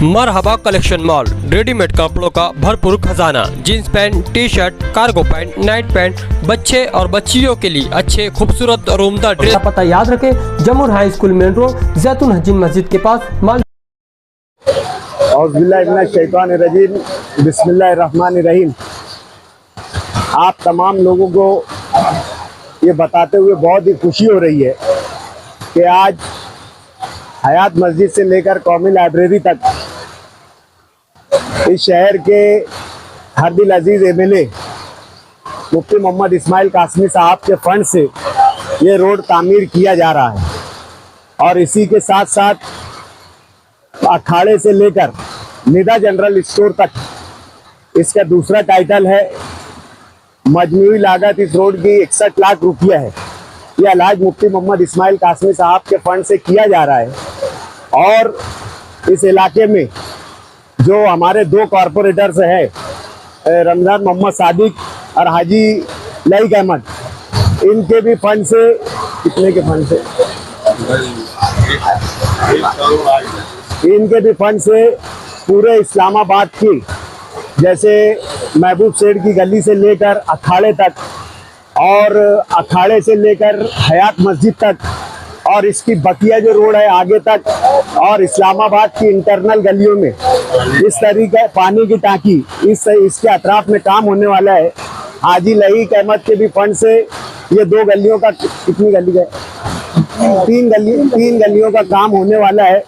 मरहबा collection mall, readymade कपड़ों का भरपूर खजाना, jeans pant, T shirt, cargo pant, night pant, बच्चे और बच्चियों के लिए अच्छे खूबसूरत और उम्दा ड्रेस। पता याद रखें, जमुर हाई स्कूल मेन रोड, जैतून हजीन मस्जिद के पास। बिस्मिल्लाहिर्रहमानिर्रहीम। आप तमाम लोगों को ये बताते हुए बहुत ही खुशी हो रही है कि आज हयात मस्जिद से लेकर कौमी लाइब्रेरी तक इस शहर के हरदिल अजीज एमएलए मुफ्ती मोहम्मद इस्माइल कासमी साहब के फंड से ये रोड तामीर किया जा रहा है। और इसी के साथ साथ अखाड़े से लेकर निदा जनरल स्टोर तक इसका दूसरा टाइटल है। मजमूई लागत इस रोड की 61 लाख रुपया है। यह अलहाज मुफ्ती मोहम्मद इस्माइल कासमी साहब के फंड से किया जा रहा है। और इस इलाके में जो हमारे दो कॉरपोरेटर्स हैं, रमजान मोहम्मद सादिक और हाजी लईक अहमद, इनके भी फंड से, कितने के फंड से, इनके भी फंड से पूरे इस्लामाबाद की, जैसे महबूब सेठ की गली से लेकर अखाड़े तक और अखाड़े से लेकर हयात मस्जिद तक और इसकी बकिया जो रोड है आगे तक और इस्लामाबाद की इंटरनल गलियों में इस तरीके पानी की टांकी इसके अतराफ में काम होने वाला है। हाजी लईक अहमद के भी फंड से ये दो गलियों का, कितनी गली है, तीन गलियों का काम होने वाला है।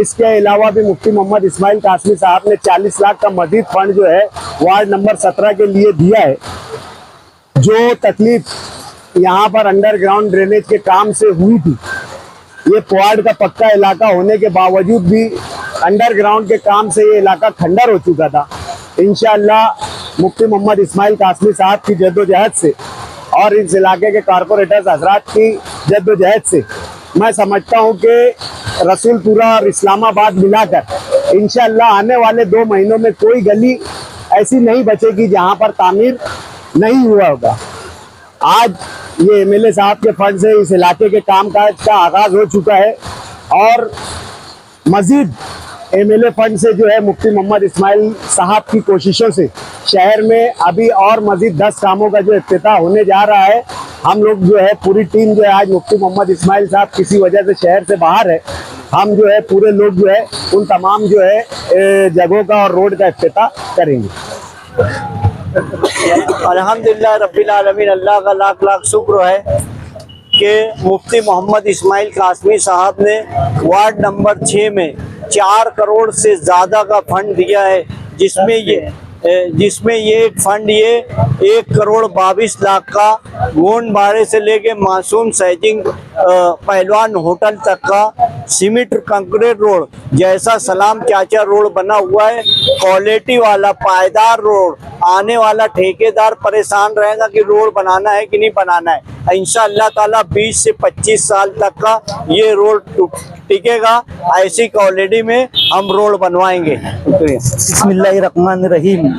इसके अलावा भी मुफ्ती मोहम्मद इस्माइल कासमी साहब ने 40 लाख का मजीद फंड जो है वार्ड नंबर 17 के लिए दिया है। जो तकलीफ यहाँ पर अंडरग्राउंड ड्रेनेज के काम से हुई थी, ये क्वाड का पक्का इलाका होने के बावजूद भी अंडरग्राउंड के काम से ये इलाका खंडर हो चुका था। इंशाअल्लाह मुफ्ती मोहम्मद इस्माइल कासमी साहब की जद्दोजहद से और इस इलाके के कारपोरेटर्स हजरात की जद्दोजहद से मैं समझता हूँ कि रसूलपुरा और इस्लामाबाद मिलाकर इंशाअल्लाह आने वाले 2 महीनों में कोई गली ऐसी नहीं बचेगी जहाँ पर तामीर नहीं हुआ होगा। आज ये एमएलए साहब के फंड से इस इलाके के कामकाज का आगाज हो चुका है और मजीद एमएलए फंड से जो है मुफ्ती मोहम्मद इस्माइल साहब की कोशिशों से शहर में अभी और मजीद 10 कामों का जो इफ्तिताह होने जा रहा है। हम लोग जो है पूरी टीम जो है, आज मुफ्ती मोहम्मद इस्माइल साहब किसी वजह से शहर से बाहर है, हम जो है पूरे लोग जो है उन तमाम जो है जगहों का और रोड का इफ्तिताह करेंगे। अल्हम्दुलिल्लाह रब्बिल आलमीन, अल्लाह का लाख लाख शुक्र है कि मुफ्ती मोहम्मद इस्माइल कासमी साहब ने वार्ड नंबर 6 में 4 करोड़ से ज़्यादा का फंड दिया है, जिसमें ये फंड ये 1 करोड़ 22 लाख का गोंड बाड़े से लेके मासूम सैजिंग पहलवान होटल तक का सीमेंट कंक्रीट रोड जैसा सलाम चाचा रोड बना हुआ है। क्वालिटी वाला पायदार रोड, आने वाला ठेकेदार परेशान रहेगा कि रोड बनाना है कि नहीं बनाना है। इंशाअल्लाह ताला 20 से 25 साल तक का ये रोड टिकेगा। ऐसी क्वालिटी में हम रोड बनवाएंगे। बिस्मिल्लाहिर्रहमानिर्रहीम।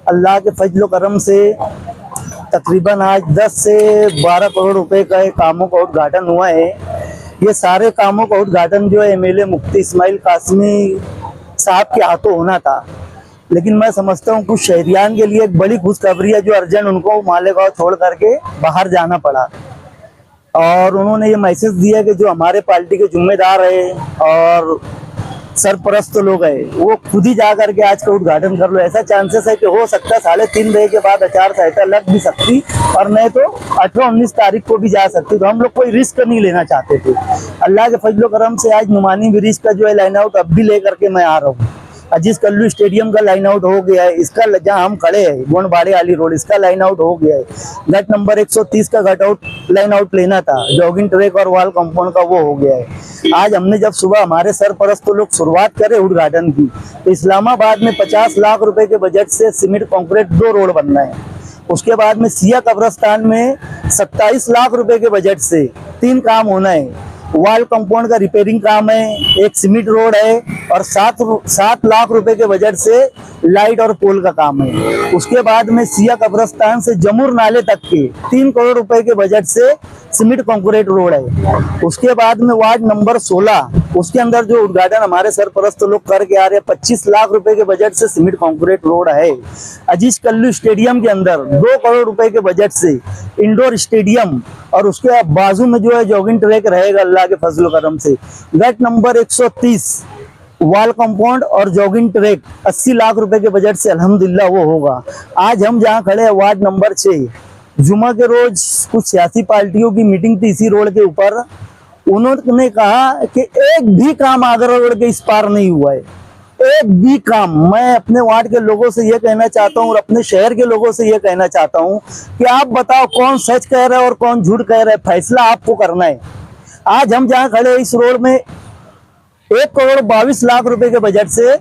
अल्लाह के फजल करम से तकरीबन आज 10 से 12 करोड़ रुपए का कामों का उद्घाटन हुआ है। ये सारे कामों का उद्घाटन जो है एमएलए मुफ्ती इस्माइल कासमी साहब के हाथों होना था, लेकिन मैं समझता हूँ कुछ शहरियान के लिए एक बड़ी खुशखबरी है जो अर्जेंट उनको मालेगांव छोड़ करके बाहर जाना पड़ा। और उन्होंने ये मैसेज दिया कि जो हमारे पार्टी के जिम्मेदार है और सरपरस्त लोग हैं वो खुद ही जा करके आज का उद्घाटन कर लो। ऐसा चांसेस है कि हो सकता है 3:30 बजे के बाद आचार संहिता लग भी सकती और नहीं तो 18-19 तारीख को भी जा सकती। तो हम लोग कोई रिस्क नहीं लेना चाहते थे। अल्लाह के फजलो करम से आज नुमानी ब्रिज का जो है लाइन आउट अब भी लेकर के मैं आ रहा हूँ। अजीज कल्लू स्टेडियम का लाइन आउट हो गया है, इसका जहाँ हम खड़े हैं गोंडबाड़े वाली रोड, इसका लाइन आउट हो गया है। गट नंबर 130 का गट आउट लाइन आउट लेना था, जॉगिंग ट्रैक और वॉल कंपाउंड का, वो हो गया है। आज हमने जब सुबह हमारे सरपरस्त लोग शुरुआत करे उद्घाटन की, तो इस्लामाबाद में 50 लाख रुपए के बजट से सीमेंट कंक्रीट 2 रोड बनना है। उसके बाद में सिया कब्रस्तान में 27 लाख रुपए के बजट से 3 काम होना है। वॉल कंपाउंड का रिपेयरिंग काम है, एक सीमेंट रोड है और 7 लाख रुपए के बजट से लाइट और पोल का काम है। उसके बाद में सिया कब्रस्तान से जमुर नाले तक के 3 करोड़ रुपए के बजट से सीमेंट कंक्रीट रोड है। उसके बाद में वार्ड नंबर 16 उसके अंदर जो उद्घाटन हमारे सरपरस्त लोग करके आ रहे हैं, 25 लाख रुपए के बजट से सीमेंट कंक्रीट रोड है। अजीज कल्लू स्टेडियम के अंदर 2 करोड़ रुपए के बजट से इंडोर स्टेडियम और उसके बाजू में जो है जॉगिंग ट्रैक रहेगा अल्लाह के फजल करम से। गट नंबर 130 वॉल कंपाउंड और जॉगिंग ट्रैक 80 लाख रुपए के बजट से अल्हम्दुलिल्लाह वो होगा। आज हम जहाँ खड़े हैं वार्ड नंबर 6, जुमा के रोज कुछ सियासी पार्टियों की मीटिंग थी इसी रोड के ऊपर। उन्होंने कहा कि एक भी काम आगरा रोड के इस पार नहीं हुआ है, एक भी काम। मैं अपने वार्ड के लोगों से ये कहना चाहता हूँ और अपने शहर के लोगों से ये कहना चाहता हूँ कि आप बताओ कौन सच कह रहा है और कौन झूठ कह रहा है, फैसला आपको करना है। आज हम जहाँ खड़े हैं इस रोड में 1 करोड़ 22 लाख रुपए के बजट से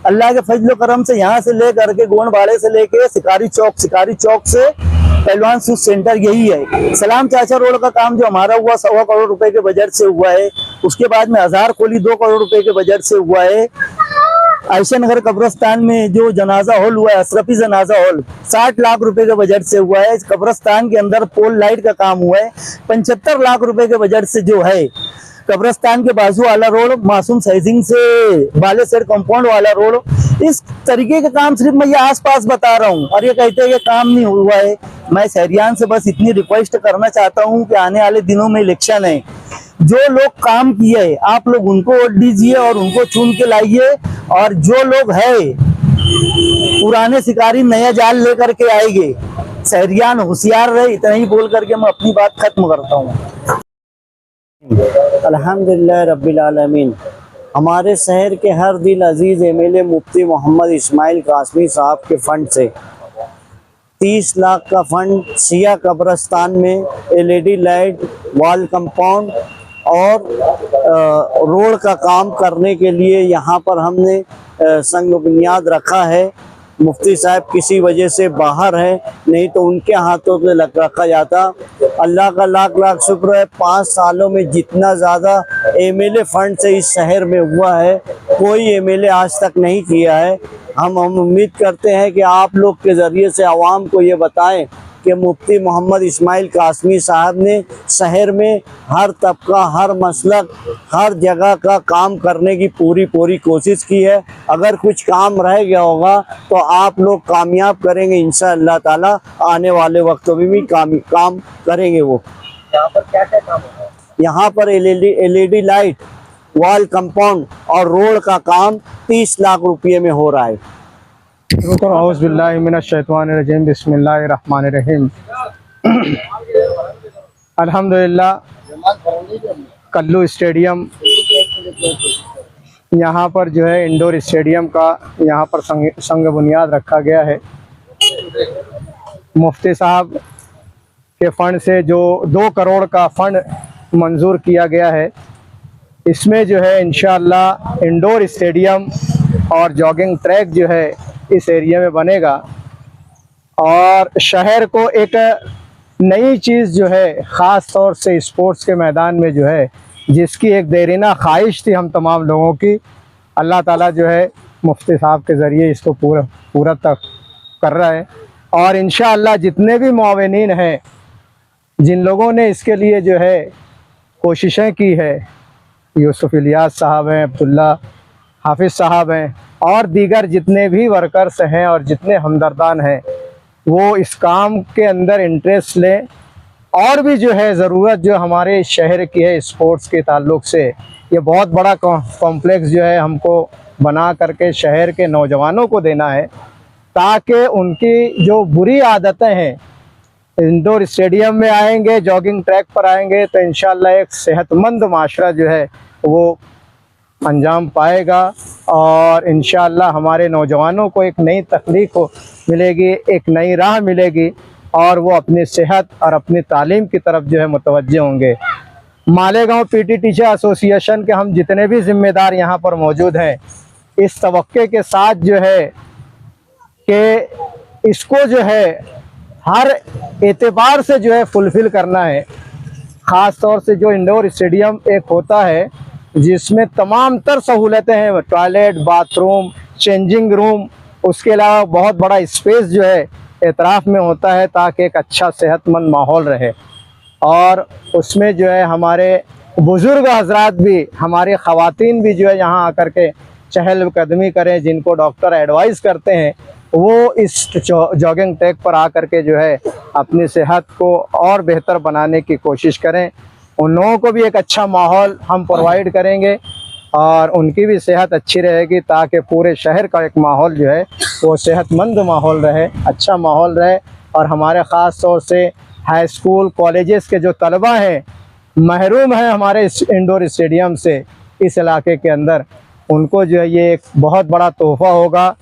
अल्लाह के फजल करम से यहाँ से लेकर के गोंडवाड़े से लेके शिकारी चौक से पहलवान सूज सेंटर यही है। सलाम चाचा रोड का काम जो हमारा हुआ 1.25 करोड़ रुपए के बजट से हुआ है। उसके बाद में हजार खोली 2 करोड़ रुपए के बजट से हुआ है। आयशा नगर कब्रस्तान में जो जनाजा हॉल हुआ है, अशरफी जनाजा हॉल 60 लाख रुपए के बजट से हुआ है। कब्रस्तान के अंदर पोल लाइट का काम हुआ है 75 लाख रुपए के बजट से जो है। कब्रस्तान के बाजू वाला रोड, मासूम सैजिंग से बालेसर कंपाउंड वाला रोड, इस तरीके के काम सिर्फ मैं ये आसपास बता रहा हूँ और ये कहते हैं कि काम नहीं हुआ है। मैं शहरियान से बस इतनी रिक्वेस्ट करना चाहता हूँ कि आने वाले दिनों में इलेक्शन है, जो लोग काम किए है आप लोग उनको वोट दीजिए और उनको चुन के लाइए, और जो लोग है पुराने शिकारी नया जाल लेकर के आएंगे। शहरियान होशियार रहे। इतना ही बोल करके मैं अपनी बात खत्म करता हूँ। अल्हम्दुलिल्लाह रब्बिल आलमीन। हमारे शहर के हर दिल अजीज़ एमएलए मुफ्ती मोहम्मद इस्माइल कासमी साहब के फंड से 30 लाख का फंड सिया कब्रस्तान में एलईडी लाइट, वॉल कंपाउंड और रोड का काम करने के लिए यहाँ पर हमने संग बुनियाद रखा है। मुफ्ती साहब किसी वजह से बाहर है, नहीं तो उनके हाथों पे रखा जाता। अल्लाह का लाख लाख शुक्र है, 5 सालों में जितना ज़्यादा एमएलए फंड से इस शहर में हुआ है कोई एमएलए आज तक नहीं किया है। हम उम्मीद करते हैं कि आप लोग के ज़रिए से आवाम को ये बताएं कि मुफ्ती मोहम्मद इस्माइल कासमी साहब ने शहर में हर तबका, हर मसलक, हर जगह का काम करने की पूरी कोशिश की है। अगर कुछ काम रह गया होगा तो आप लोग कामयाब करेंगे इंशाअल्लाह ताला। आने वाले वक्तों में भी काम करेंगे। वो यहाँ पर क्या काम है? यहाँ पर एलईडी लाइट, वॉल कंपाउंड और रोड का काम 30 लाख रुपये में हो रहा है। औज़ुबिल्लाहिमिनश्शैतानिर्रजीम, बिस्मिल्लाहिर्रहमानिर्रहीम। अल्हम्दुलिल्लाह कल्लू स्टेडियम यहाँ पर जो है इंडोर स्टेडियम का यहाँ पर संग बुनियाद रखा गया है। मुफ्ती साहब के फंड से जो 2 करोड़ का फंड मंजूर किया गया है, इसमें जो है इंशाअल्लाह इंडोर स्टेडियम और जॉगिंग ट्रैक जो है इस एरिया में बनेगा और शहर को एक नई चीज़ जो है ख़ास तौर से स्पोर्ट्स के मैदान में जो है, जिसकी एक देरीना ख्वाहिश थी हम तमाम लोगों की, अल्लाह ताला जो है मुफ्ती साहब के ज़रिए इसको पूरा तक कर रहा है। और इंशाअल्लाह जितने भी मुआविनीन हैं, जिन लोगों ने इसके लिए जो है कोशिशें की है, यूसुफ इलियास साहब हैं, अब्दुल्ला हाफिज़ साहब हैं और दीगर जितने भी वर्कर्स हैं और जितने हमदर्दान हैं, वो इस काम के अंदर इंटरेस्ट लें। और भी जो है ज़रूरत जो हमारे शहर की है स्पोर्ट्स के ताल्लुक़ से, ये बहुत बड़ा कॉम्प्लेक्स जो है हमको बना करके शहर के नौजवानों को देना है, ताकि उनकी जो बुरी आदतें हैं, इंडोर स्टेडियम में आएंगे, जॉगिंग ट्रैक पर आएंगे तो इंशाअल्लाह एक सेहतमंद माशरा जो है वो अंजाम पाएगा और इंशाअल्लाह हमारे नौजवानों को एक नई तख्लीक मिलेगी, एक नई राह मिलेगी और वो अपनी सेहत और अपनी तालीम की तरफ जो है मुतवज्जे होंगे। मालेगांव पीटी टीचर एसोसिएशन के हम जितने भी ज़िम्मेदार यहाँ पर मौजूद हैं, इस तवक्के के साथ जो है कि इसको जो है हर एतबार से जो है फुलफ़िल करना है। ख़ास तौर से जो इंडोर स्टेडियम एक होता है जिसमें तमाम तर सहूलतें हैं, टॉयलेट, बाथरूम, चेंजिंग रूम, उसके अलावा बहुत बड़ा स्पेस जो है एतराफ़ में होता है ताकि एक अच्छा सेहतमंद माहौल रहे। और उसमें जो है हमारे बुज़ुर्ग हजरात भी, हमारी ख़वातीन भी जो है यहाँ आकर के चहलकदमी करें, जिनको डॉक्टर एडवाइस करते हैं वो इस जॉगिंग ट्रैक पर आकर के जो है अपनी सेहत को और बेहतर बनाने की कोशिश करें। उन लोगों को भी एक अच्छा माहौल हम प्रोवाइड करेंगे और उनकी भी सेहत अच्छी रहेगी ताकि पूरे शहर का एक माहौल जो है वो सेहतमंद माहौल रहे, अच्छा माहौल रहे। और हमारे ख़ास तौर से हाई स्कूल, कॉलेजेस के जो तलबा हैं महरूम हैं हमारे इस इंडोर स्टेडियम से इस इलाके के अंदर, उनको जो है ये एक बहुत बड़ा तोहफ़ा होगा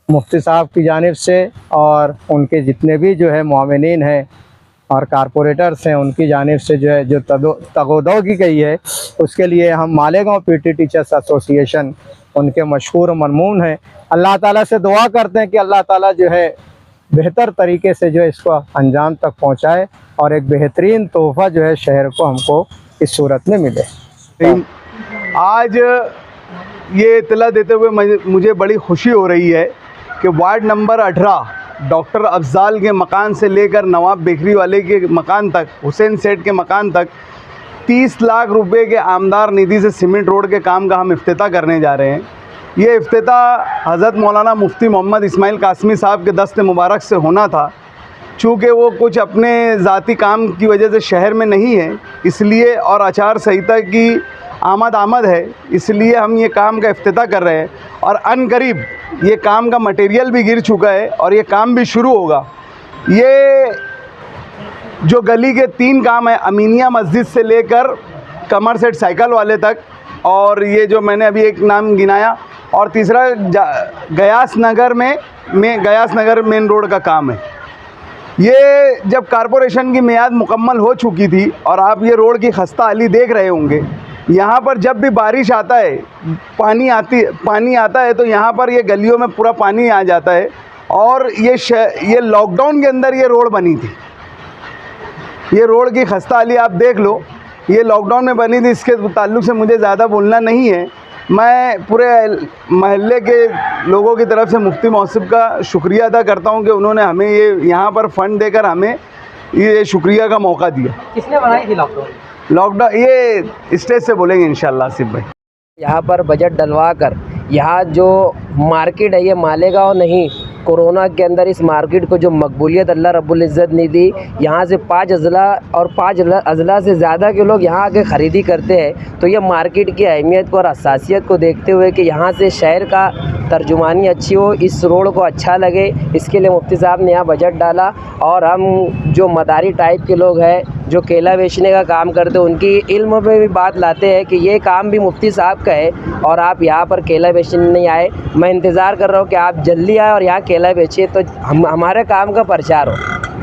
मुफ्ती साहब की जानिब से और उनके जितने भी जो है मुआविनीन हैं और कारपोरेटर्स हैं उनकी जानिब से जो है जो तगोदो की गई है, उसके लिए हम मालेगांव पीटी टीचर्स एसोसिएशन उनके मशहूर ममनून हैं। अल्लाह ताला से दुआ करते हैं कि अल्लाह ताला जो है बेहतर तरीके से जो है इसको अंजाम तक पहुंचाए और एक बेहतरीन तोहफ़ा जो है शहर को हमको इस सूरत में मिले। आज ये इतला देते हुए मुझे बड़ी खुशी हो रही है कि वार्ड नंबर 18 डॉक्टर अफजाल के मकान से लेकर नवाब बेकरी वाले के मकान तक, हुसैन सेठ के मकान तक 30 लाख रुपए के आमदार निधि से सीमेंट रोड के काम का हम इफ्तिताह करने जा रहे हैं। ये इफ्तिताह हज़रत मौलाना मुफ्ती मोहम्मद इस्माइल कासमी साहब के दस्त मुबारक से होना था। चूँकि वो कुछ अपने ज़ाती काम की वजह से शहर में नहीं है इसलिए, और आचार संहिता की आमद है, इसलिए हम ये काम का इफ्तिताह कर रहे हैं। और अनकरीब ये काम का मटेरियल भी गिर चुका है और ये काम भी शुरू होगा। ये जो गली के 3 काम है, अमीनिया मस्जिद से लेकर कमर सेट साइकिल वाले तक, और ये जो मैंने अभी एक नाम गिनाया, और तीसरा गयास नगर में गयास नगर मेन रोड का काम है। ये जब कारपोरेशन की मियाद मुकम्मल हो चुकी थी और आप ये रोड की खस्ता हाली देख रहे होंगे, यहाँ पर जब भी बारिश आता है, पानी आता है तो यहाँ पर ये गलियों में पूरा पानी आ जाता है। और ये लॉकडाउन के अंदर ये रोड बनी थी, ये रोड की खस्ता हाली आप देख लो, ये लॉकडाउन में बनी थी। इसके ताल्लुक़ से मुझे ज़्यादा बोलना नहीं है। मैं पूरे महल्ले के लोगों की तरफ से मुफ्ती मौसिफ का शुक्रिया अदा करता हूँ कि उन्होंने हमें ये यहाँ पर फ़ंड देकर हमें ये शुक्रिया का मौका दिया। किसने बनाई थी लॉकडाउन? ये स्टेज से बोलेंगे इंशाल्लाह आसिफ भाई। यहाँ पर बजट डलवा कर यहाँ जो मार्केट है ये मालेगांव नहीं, कोरोना के अंदर इस मार्केट को जो मकबूलियत अल्लाह रब्बुल इज़्ज़त ने दी, यहाँ से 5 अज़ला और 5 अज़ला से ज़्यादा के लोग यहाँ आके ख़रीदी करते हैं। तो ये मार्केट की अहमियत को और हसासियत को देखते हुए कि यहाँ से शहर का तर्जुमानी अच्छी हो, इस रोड को अच्छा लगे, इसके लिए मुफ्ती साहब ने यहाँ बजट डाला। और हम जो मदारी टाइप के लोग हैं जो केला बेचने का काम करते हैं उनकी इल्म में भी बात लाते हैं कि ये काम भी मुफ्ती साहब का है और आप यहाँ पर केला बेचने नहीं आए। मैं इंतज़ार कर रहा हूँ कि आप जल्दी आए और यहाँ केला बेचिए तो हमारे काम का प्रचार हो।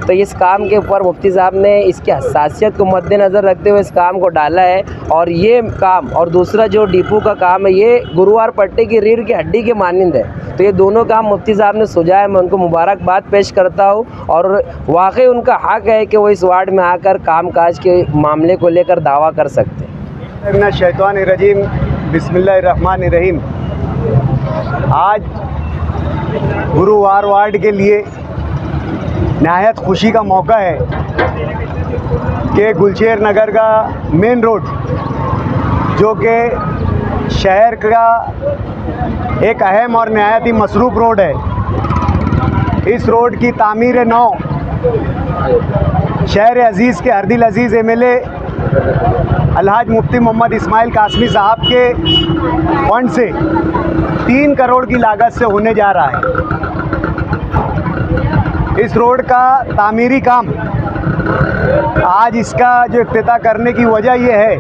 तो इस काम के ऊपर मुफ्ती साहब ने इसकी हसासियत को मद्देनज़र रखते हुए इस काम को डाला है। और ये काम और दूसरा जो डिपो का काम है ये गुरुवार पट्टे की रीढ़ की हड्डी के मानंद है। तो ये दोनों काम मुफ्ती साहब ने सुझाया, मैं उनको मुबारकबाद पेश करता हूँ। और वाकई उनका हक़ है कि वो इस वार्ड में आकर कामकाज के मामले को लेकर दावा कर सकते हैं। शैतानिर्रजीम, बिस्मिल्लाहिर्रहमानिर्रहीम। आज गुरुवार वार्ड के लिए नहायत खुशी का मौका है कि गुलशेर नगर का मेन रोड जो कि शहर का एक अहम और नहायत ही मसरूफ़ रोड है, इस रोड की तामीर नौ शहर अज़ीज़ के हरदिल अज़ीज़ MLA अलहाज मुफ्ती मोहम्मद इस्माइल कासमी साहब के फंड से 3 करोड़ की लागत से होने जा रहा है। इस रोड का तामीरी काम आज इसका जो इफ्तिताह करने की वजह यह है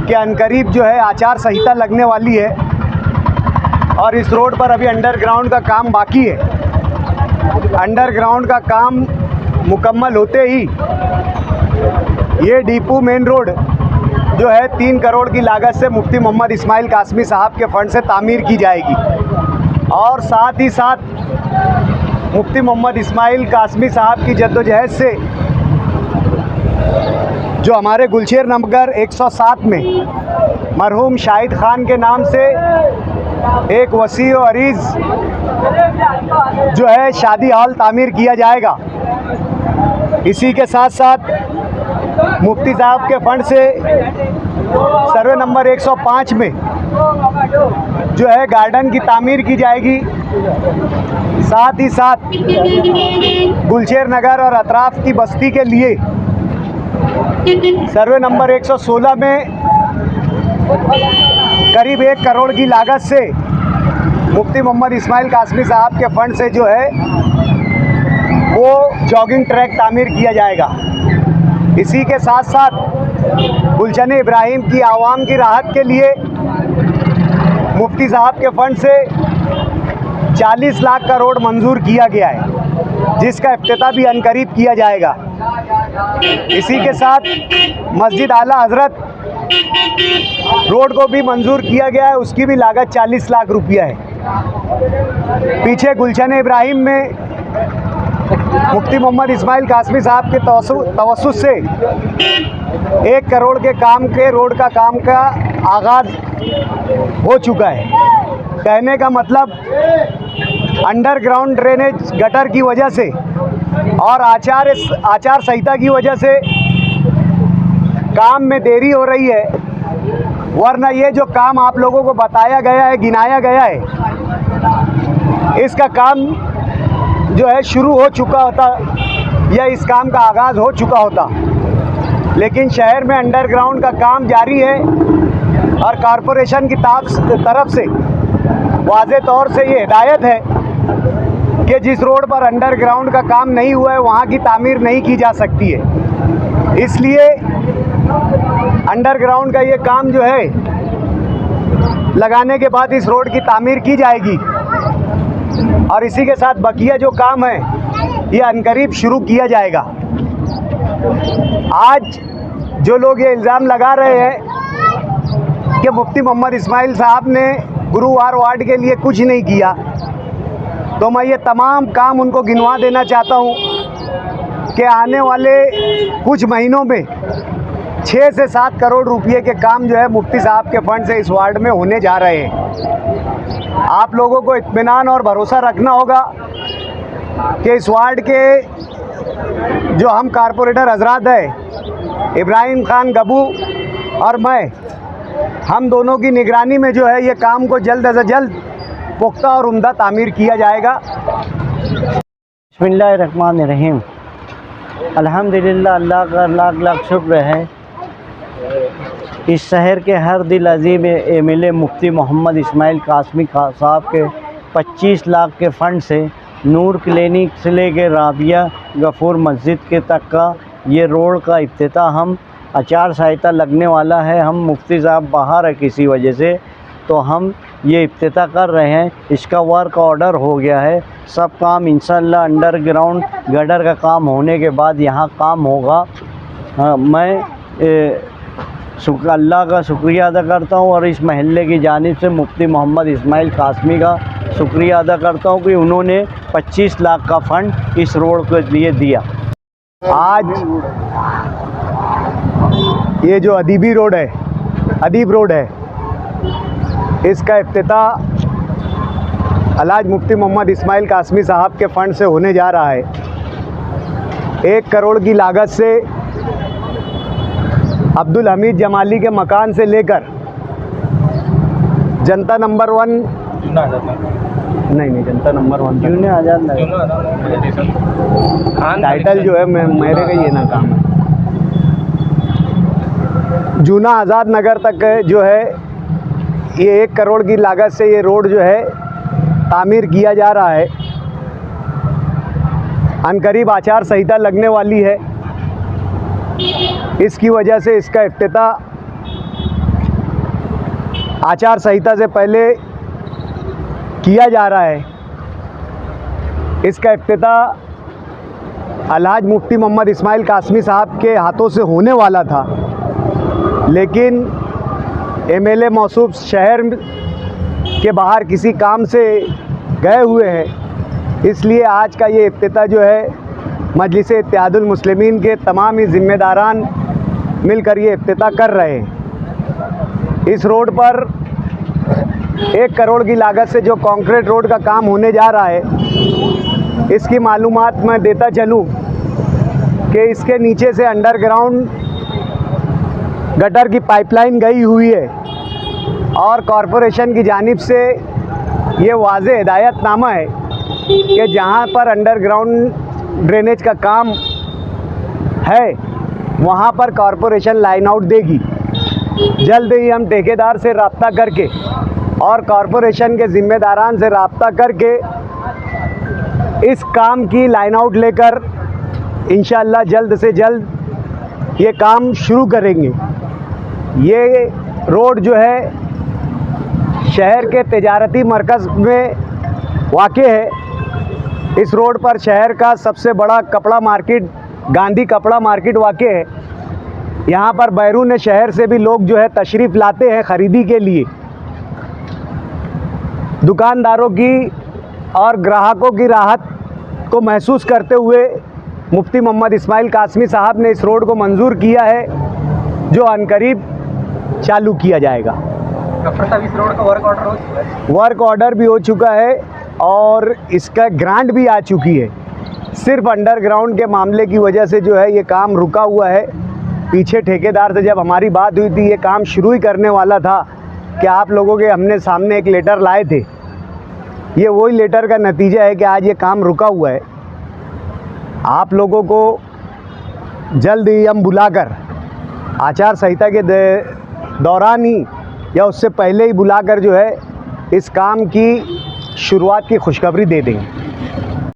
कि अनकरीब जो है आचार संहिता लगने वाली है और इस रोड पर अभी अंडरग्राउंड का काम बाकी है। अंडरग्राउंड का काम मुकम्मल होते ही ये डिपो मेन रोड जो है 3 करोड़ की लागत से मुफ्ती मोहम्मद इस्माइल कासमी साहब के फंड से तामीर की जाएगी। और साथ ही साथ मुफ्ती मोहम्मद इस्माइल कासमी साहब की जद्दोजहद से जो हमारे गुलशेर नंबर 107 में मरहूम शाहिद खान के नाम से एक वसी व अरीज जो है शादी हॉल तामीर किया जाएगा। इसी के साथ साथ मुफ्ती साहब के फंड से सर्वे नंबर 105 में जो है गार्डन की तामीर की जाएगी। साथ ही साथ गुलशेर नगर और अतराफ की बस्ती के लिए सर्वे नंबर 116 में करीब 1 करोड़ की लागत से मुफ्ती मोहम्मद इस्माइल कासमी साहब के फंड से जो है वो जॉगिंग ट्रैक तामीर किया जाएगा। इसी के साथ साथ गुलशन इब्राहिम की आवाम की राहत के लिए मुफ्ती साहब के फंड से 40 लाख करोड़ मंजूर किया गया है, जिसका इफ्तिताह भी अनकरीब किया जाएगा। इसी के साथ मस्जिद आला हज़रत रोड को भी मंजूर किया गया है, उसकी भी लागत 40 लाख रुपया है। पीछे गुलशन इब्राहिम में मुफ्ती मोहम्मद इस्माइल कासमी साहब के तवस्सुत से 1 करोड़ के काम के रोड का काम का आगाज़ हो चुका है। कहने का मतलब अंडरग्राउंड ड्रेनेज गटर की वजह से और आचार संहिता की वजह से काम में देरी हो रही है, वरना ये जो काम आप लोगों को बताया गया है, गिनाया गया है, इसका काम जो है शुरू हो चुका होता या इस काम का आगाज़ हो चुका होता। लेकिन शहर में अंडरग्राउंड का काम जारी है और कॉरपोरेशन की तरफ से वाज़े तौर से ये हिदायत है कि जिस रोड पर अंडरग्राउंड का काम नहीं हुआ है वहाँ की तामीर नहीं की जा सकती है। इसलिए अंडरग्राउंड का ये काम जो है लगाने के बाद इस रोड की तामीर की जाएगी और इसी के साथ बकिया जो काम है ये अनकरीब शुरू किया जाएगा। आज जो लोग ये इल्ज़ाम लगा रहे हैं कि मुफ्ती मोहम्मद इस्माइल साहब ने गुरुवार वार्ड के लिए कुछ नहीं किया, तो मैं ये तमाम काम उनको गिनवा देना चाहता हूँ कि आने वाले कुछ महीनों में 6 से 7 करोड़ रुपए के काम जो है मुफ्ती साहब के फंड से इस वार्ड में होने जा रहे हैं। आप लोगों को इत्मीनान और भरोसा रखना होगा कि इस वार्ड के जो हम कारपोरेटर हजरात हैं, इब्राहिम खान गबू और मैं, हम दोनों की निगरानी में जो है ये काम को जल्द से जल्द पुख्ता और उम्दा तामीर किया जाएगा। बिस्मिल्लाहिर्रहमानिर्रहीम। अल्हम्दुलिल्लाह, अल्लाह का लाख लाख शुक्र है। इस शहर के हर दिल अजीम एमएलए मुफ्ती मोहम्मद इस्माइल कासमी साहब के 25 लाख के फ़ंड से नूर क्लिनिक से लेकर राबिया गफूर मस्जिद के तक का ये रोड का इफ्तिताह हम आचार संहिता लगने वाला है, हम मुफ्ती साहब बाहर है किसी वजह से, तो हम ये इफ्तिताह कर रहे हैं। इसका वर्क ऑर्डर हो गया है, सब काम इंशाअल्लाह अंडरग्राउंड गटर का काम होने के बाद यहाँ काम होगा। मैं अल्लाह का शुक्रिया अदा करता हूँ और इस महल्ले की जानिब से मुफ्ती मोहम्मद इस्माइल कासमी का शुक्रिया अदा करता हूँ कि उन्होंने 25 लाख का फ़ंड इस रोड के लिए दिया। आज ये जो अदीब रोड है, इसका इफ्तिताह अल्हाज मुफ्ती मोहम्मद इस्माइल कासमी साहब के फ़ंड से होने जा रहा है। 1 करोड़ की लागत से अब्दुल हमीद जमाली के मकान से लेकर जनता नंबर 1 नहीं जनता नंबर 1 यूने आज़ाद टाइटल जो है मेरे का ये ना काम है, जूना आज़ाद नगर तक जो है ये 1 करोड़ की लागत से ये रोड जो है तामीर किया जा रहा है। अनकरीब आचार संहिता लगने वाली है, इसकी वजह से इसका इफ्तिताह आचार संहिता से पहले किया जा रहा है। इसका इफ्तिताह अल्हाज मुफ्ती मोहम्मद इस्माइल कासमी साहब के हाथों से होने वाला था, लेकिन एमएलए मौसूफ शहर के बाहर किसी काम से गए हुए हैं, इसलिए आज का ये इफ्तिताह जो है मजलिस इत्तेहादुल मुस्लिमीन के तमाम ही ज़िम्मेदारान मिलकर ये इफ्तिताह कर रहे हैं। इस रोड पर 1 करोड़ की लागत से जो कंक्रीट रोड का काम होने जा रहा है, इसकी मालूमात मैं देता चलूं कि इसके नीचे से अंडरग्राउंड गटर की पाइपलाइन गई हुई है और कॉरपोरेशन की जानिब से ये वाज़ेह हिदायतनामा है कि जहाँ पर अंडरग्राउंड ड्रेनेज का काम है वहाँ पर कॉरपोरेशन लाइन आउट देगी। जल्द ही हम ठेकेदार से रब्ता करके और कॉरपोरेशन के ज़िम्मेदारान से रब्ता करके इस काम की लाइन आउट लेकर इंशाअल्लाह जल्द से जल्द ये काम शुरू करेंगे। ये रोड जो है शहर के तिजारती मरकज़ में वाक़े है। इस रोड पर शहर का सबसे बड़ा कपड़ा मार्केट गांधी कपड़ा मार्केट वाक़े है। यहाँ पर बैरून शहर से भी लोग जो है तशरीफ़ लाते हैं ख़रीदी के लिए। दुकानदारों की और ग्राहकों की राहत को महसूस करते हुए मुफ्ती मोहम्मद इस्माइल कासमी साहब ने इस रोड को मंजूर किया है, जो अनकरीब चालू किया जाएगा। डॉक्टर साहब, इस रोड का वर्क ऑर्डर हो चुका है? वर्क ऑर्डर भी हो चुका है और इसका ग्रांट भी आ चुकी है। सिर्फ अंडरग्राउंड के मामले की वजह से जो है ये काम रुका हुआ है। पीछे ठेकेदार से जब हमारी बात हुई थी, ये काम शुरू ही करने वाला था कि आप लोगों के हमने सामने एक लेटर लाए थे। ये वही लेटर का नतीजा है कि आज ये काम रुका हुआ है। आप लोगों को जल्द ही हम बुलाकर आचार संहिता के दौरान ही या उससे पहले ही बुलाकर जो है इस काम की शुरुआत की खुशखबरी दे देंगे।